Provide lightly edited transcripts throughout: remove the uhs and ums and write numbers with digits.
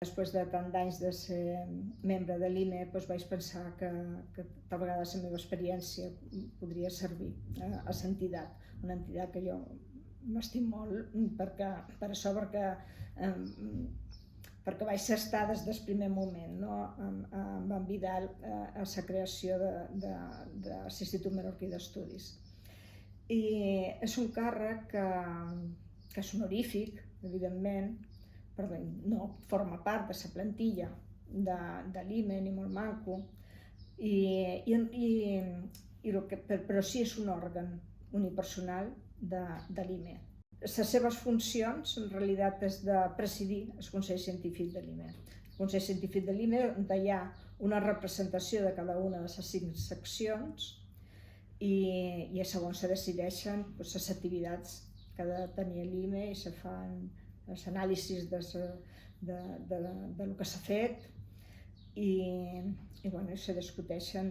Després de tant d'anys de ser membre de l'IME, vaig pensar que tal vegada la meva experiència podria servir a l'entitat, una entitat que jo m'estim molt perquè vaig estar des del primer moment amb en Vidal a la creació de l'Institut Menorquí d'Estudis. I és un càrrec que és honorífic, evidentment, però no forma part de la plantilla de l'IME, ni molt manco, però sí és un òrgan unipersonal de l'IME. Les seves funcions, en realitat, és de presidir el Consell Científic de l'IME. El Consell Científic de l'IME, on hi ha una representació de cada una de les 5 seccions i segons se decideixen les activitats que ha de tenir l'IME i se fan els anàlisis del que s'ha fet i se discuteixen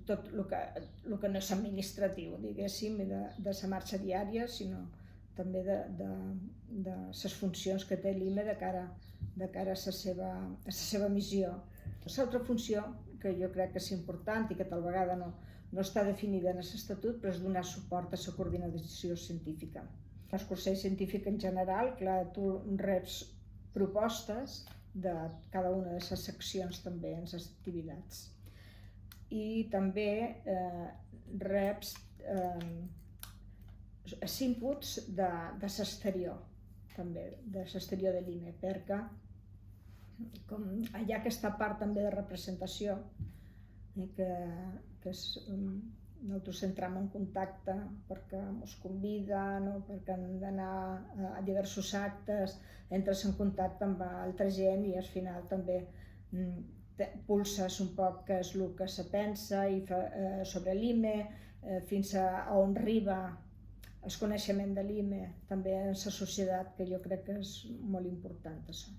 tot el que no és administratiu, diguéssim, de la marxa diària, sinó també de les funcions que té l'IME de cara a la seva missió. L'altra funció que jo crec que és important i que tal vegada no està definida en l'Estatut, però és donar suport a la coordinació científica. El Consell Científic en general, clar, tu reps propostes de cada una de les seccions també en les activitats. I també reps els inputs de l'exterior, també, de l'exterior de l'IME, perquè com hi ha aquesta part també de representació, que nosaltres entrem en contacte perquè ens conviden o perquè hem d'anar a diversos actes, entres en contacte amb altra gent i al final també pulses un poc què és el que se pensa sobre l'IME, fins a on arriba el coneixement de l'IME també en la societat, que jo crec que és molt important això.